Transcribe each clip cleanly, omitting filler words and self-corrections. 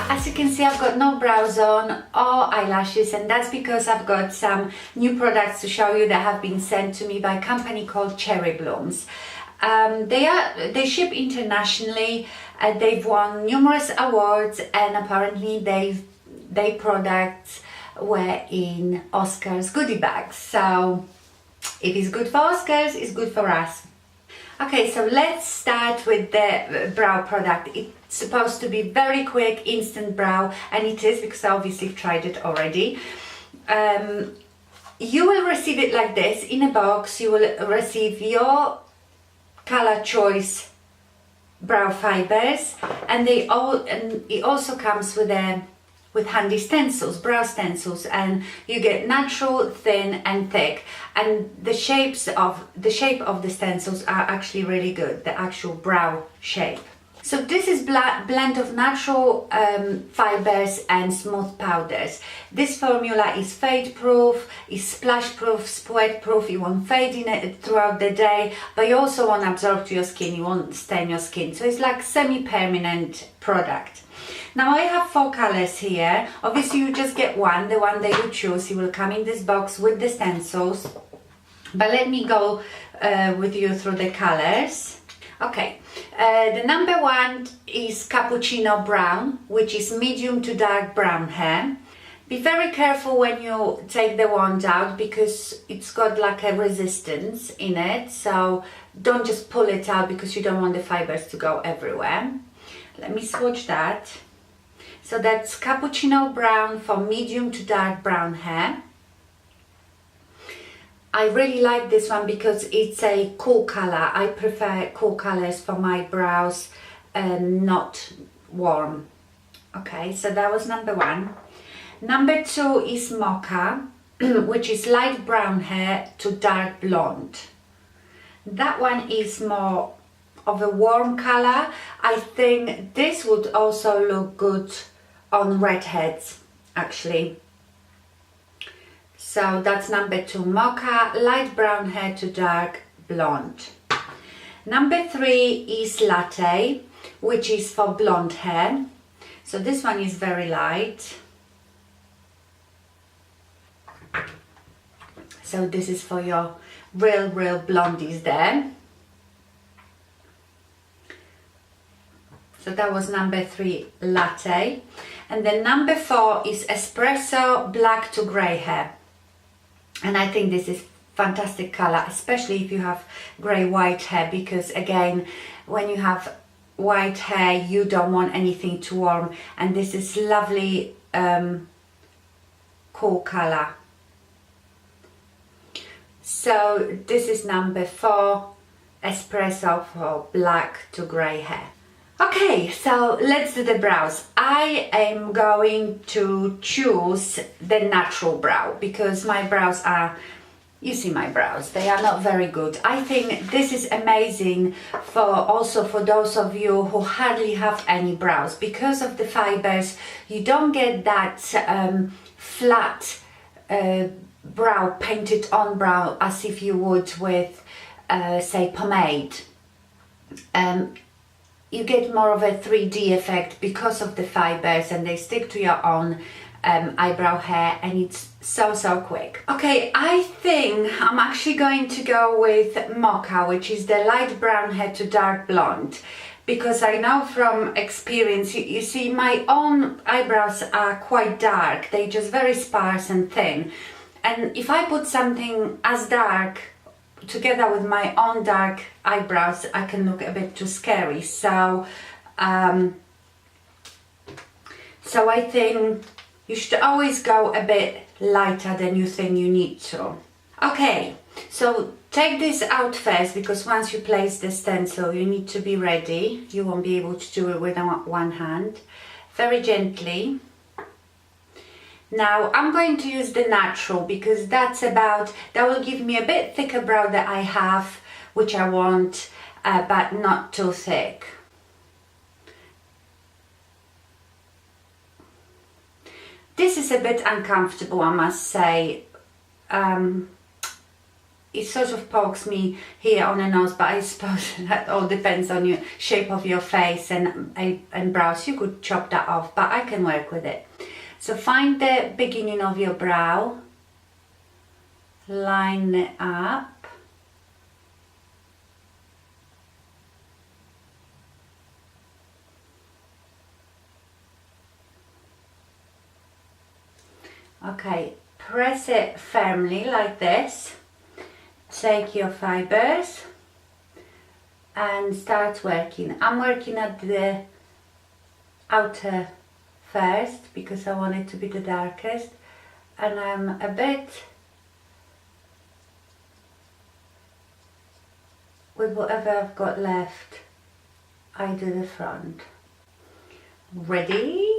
as you can see, I've got no brows on or eyelashes, and that's because I've got some new products to show you that have been sent to me by a company called Cherry Blooms. They ship internationally. They've won numerous awards, and apparently their products were in Oscars goodie bags. So if it's good for Oscars, it's good for us. Okay, so let's start with the brow product. It's supposed to be very quick, instant brow, and it is, because I obviously tried it already. You will receive it like this in a box. You will receive your color choice brow fibers, and it also comes with handy stencils, brow stencils, and you get natural, thin and thick, and the shape of the stencils are actually really good, the actual brow shape. So this is blend of natural fibers and smooth powders. This formula is fade proof, is splash proof, sweat proof. You won't fade in it throughout the day, but you also won't absorb to your skin, you won't stain your skin. So it's like semi-permanent product. Now I have 4 colors here. Obviously you just get one, the one that you choose. It will come in this box with the stencils. But let me go with you through the colors. Okay, the number 1 is Cappuccino Brown, which is medium to dark brown hair. Be very careful when you take the wand out, because it's got like a resistance in it. So don't just pull it out, because you don't want the fibers to go everywhere. Let me swatch that. So that's Cappuccino Brown for medium to dark brown hair. I really like this one because it's a cool color. I prefer cool colors for my brows, not warm. Okay, so that was number 1. Number 2 is Mocha, which is light brown hair to dark blonde. That one is more of a warm color. I think this would also look good on redheads, actually. So that's number 2, Mocha, light brown hair to dark blonde. Number 3 is Latte, which is for blonde hair. So this one is very light. So this is for your real blondies there. So that was number 3, Latte. And then number 4 is Espresso, black to grey hair. And I think this is fantastic color, especially if you have grey-white hair, because again, when you have white hair, you don't want anything too warm, and this is lovely cool color. So this is number 4, Espresso for black to grey hair. Okay, so let's do the brows. I am going to choose the natural brow, because my brows are, you see my brows, they are not very good. I think this is amazing also for those of you who hardly have any brows. Because of the fibers, you don't get that flat brow, painted on brow, as if you would with say pomade. You get more of a 3D effect because of the fibers, and they stick to your own eyebrow hair, and it's so quick. Okay, I think I'm actually going to go with Mocha, which is the light brown hair to dark blonde, because I know from experience, you see my own eyebrows are quite dark, they're just very sparse and thin, and if I put something as dark together with my own dark eyebrows, I can look a bit too scary. So I think you should always go a bit lighter than you think you need to. Okay, so take this out first, because once you place the stencil, you need to be ready. You won't be able to do it with one hand. Very gently. Now I'm going to use the natural, because that will give me a bit thicker brow that I have, which I want, but not too thick. This is a bit uncomfortable, I must say. it sort of pokes me here on the nose, but I suppose that all depends on your shape of your face and brows. You could chop that off, but I can work with it. So find the beginning of your brow, line it up. Okay, press it firmly like this. Take your fibers and start working. I'm working at the outer first because I want it to be the darkest, and I'm a bit with whatever I've got left. I do the front. Ready?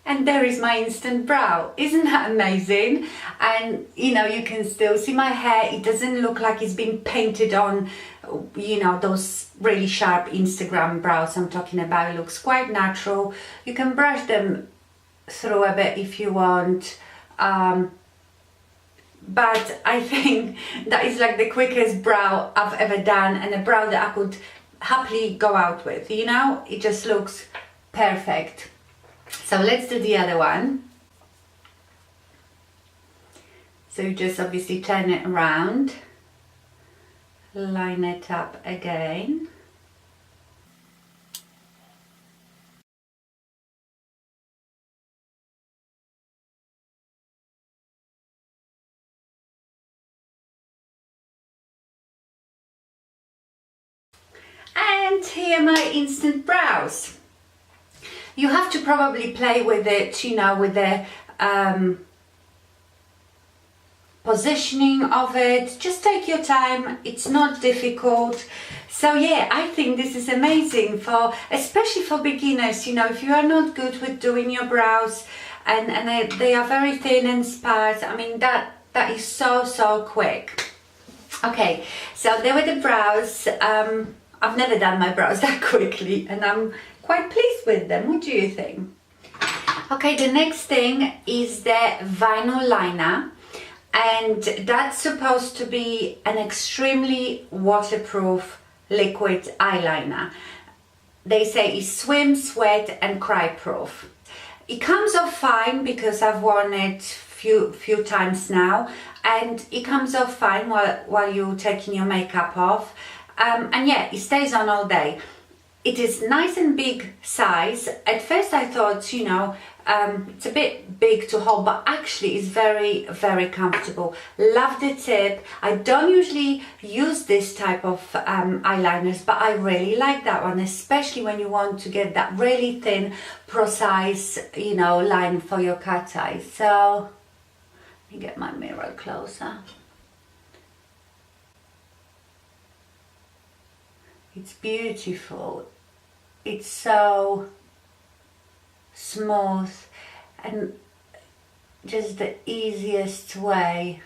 And there is my instant brow. Isn't that amazing? And you know, you can still see my hair. It doesn't look like it's been painted on, you know, those really sharp Instagram brows I'm talking about. It looks quite natural. You can brush them through a bit if you want. But I think that is like the quickest brow I've ever done, and a brow that I could happily go out with, you know? It just looks perfect. So let's do the other one. So you just obviously turn it around, line it up again. And here are my instant brows. You have to probably play with it, you know, with the positioning of it. Just take your time. It's not difficult. So yeah, I think this is amazing for, especially for beginners. You know, if you are not good with doing your brows and they are very thin and sparse, I mean, that is so quick. Okay, so there were the brows. I've never done my brows that quickly, and I'm quite pleased with them. What do you think? Okay, the next thing is the vinyl liner, and that's supposed to be an extremely waterproof liquid eyeliner. They say it's swim, sweat and cry proof. It comes off fine because I've worn it few times now, and it comes off fine while you're taking your makeup off. And yeah, it stays on all day. It is nice and big size. At first I thought, you know, it's a bit big to hold, but actually it's very comfortable. Love the tip. I don't usually use this type of eyeliners, but I really like that one, especially when you want to get that really thin, precise, you know, line for your cat eye. So let me get my mirror closer. It's beautiful. It's so smooth and just the easiest way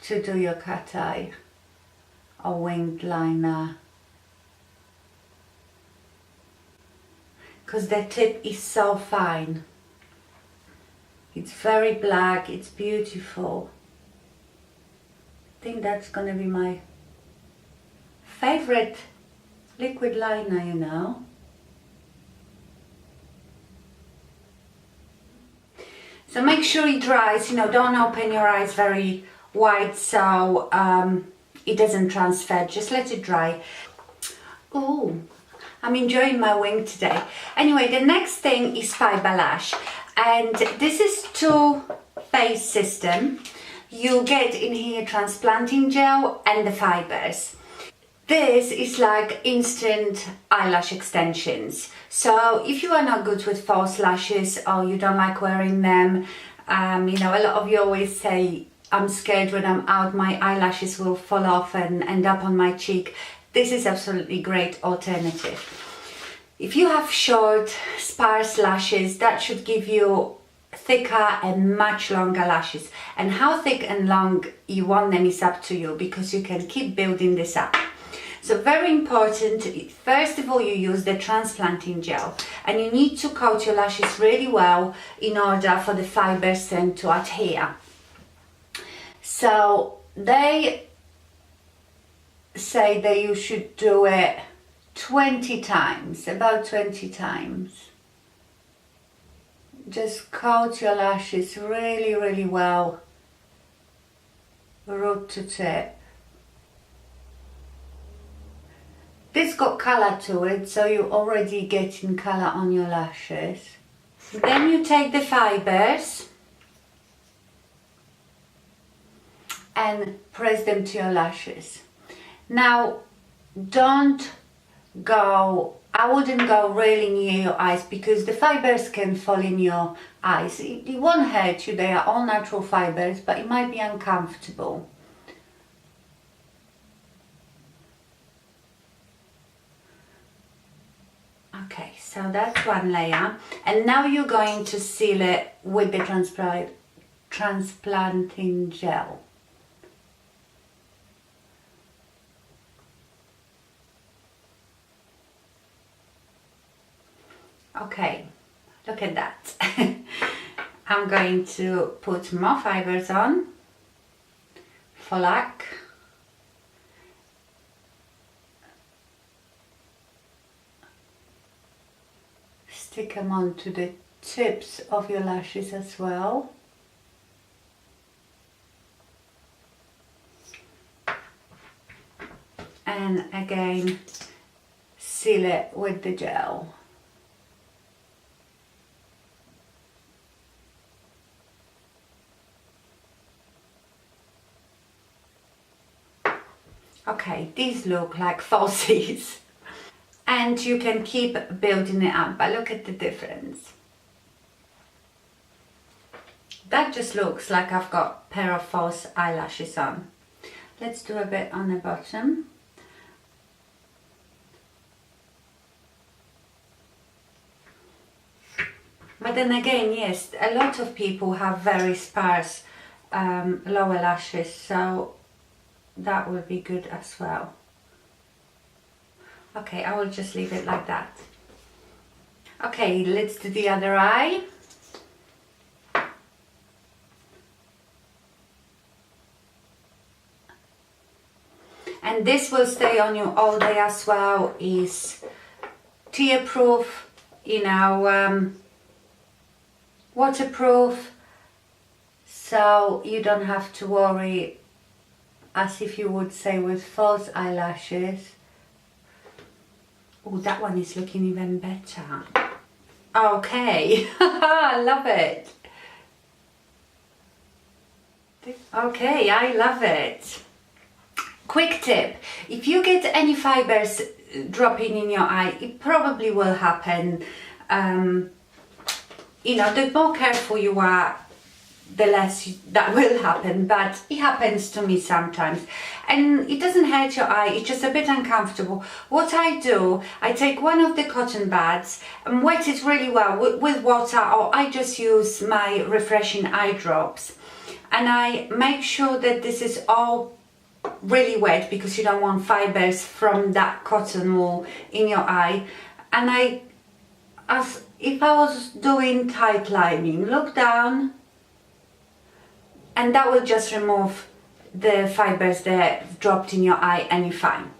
to do your cat eye or winged liner, because the tip is so fine. It's very black. It's beautiful. I think that's gonna be my favorite liquid liner, you know. So make sure it dries, you know, don't open your eyes very wide so it doesn't transfer. Just let it dry. Ooh, I'm enjoying my wing today. Anyway, the next thing is Fiber Lash, and this is two-phase system. You get in here Transplanting Gel and the fibers. This is like instant eyelash extensions. So if you are not good with false lashes or you don't like wearing them, you know, a lot of you always say, I'm scared when I'm out my eyelashes will fall off and end up on my cheek. This is absolutely great alternative. If you have short, sparse lashes, that should give you thicker and much longer lashes. And how thick and long you want them is up to you, because you can keep building this up. So very important, first of all, you use the transplanting gel, and you need to coat your lashes really well in order for the fibers then to adhere. So they say that you should do it 20 times, about 20 times. Just coat your lashes really, really well, root to tip. This got colour to it, so you're already getting colour on your lashes. Then you take the fibers and press them to your lashes. Now, don't go, I wouldn't go really near your eyes because the fibers can fall in your eyes. It won't hurt you, they are all natural fibers, but it might be uncomfortable. Okay, so that's one layer, and now you're going to seal it with the transplanting gel. Okay, look at that. I'm going to put more fibers on for luck. Stick them onto the tips of your lashes as well. And again, seal it with the gel. Okay, these look like falsies. And you can keep building it up, but look at the difference. That just looks like I've got a pair of false eyelashes on. Let's do a bit on the bottom. But then again, yes, a lot of people have very sparse lower lashes, so that will be good as well. Okay, I will just leave it like that. Okay, let's do the other eye. And this will stay on you all day as well. Is tear-proof, you know, waterproof, so you don't have to worry, as if you would say with false eyelashes. Oh, that one is looking even better. Okay, I love it. Okay, I love it. Quick tip, if you get any fibers dropping in your eye, it probably will happen. You know, the more careful you are, the less that will happen, but it happens to me sometimes, and it doesn't hurt your eye, it's just a bit uncomfortable. What I do, I take one of the cotton buds and wet it really well with water, or I just use my refreshing eye drops, and I make sure that this is all really wet because you don't want fibers from that cotton wool in your eye. And as if I was doing tight lining, look down, and that will just remove the fibers that dropped in your eye, and you're fine.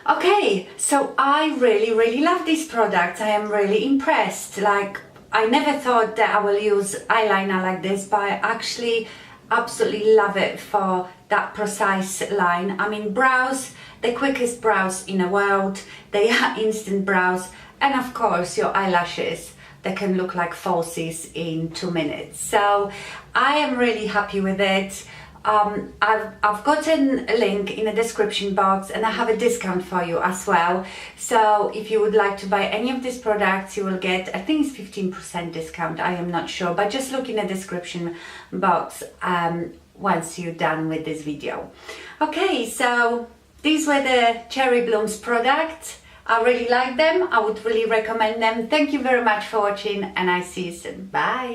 Okay, so I really love this product. I am really impressed. Like, I never thought that I will use eyeliner like this, but I actually absolutely love it for that precise line. I mean, brows, the quickest brows in the world, they are instant brows, and of course your eyelashes, they can look like falsies in 2 minutes. So I am really happy with it. I've gotten a link in the description box, and I have a discount for you as well. So if you would like to buy any of these products, you will get, I think it's 15% discount, I am not sure, but just look in the description box once you're done with this video. Okay, so these were the Cherry Blooms products. I really like them. I would really recommend them. Thank you very much for watching, and I see you soon. Bye.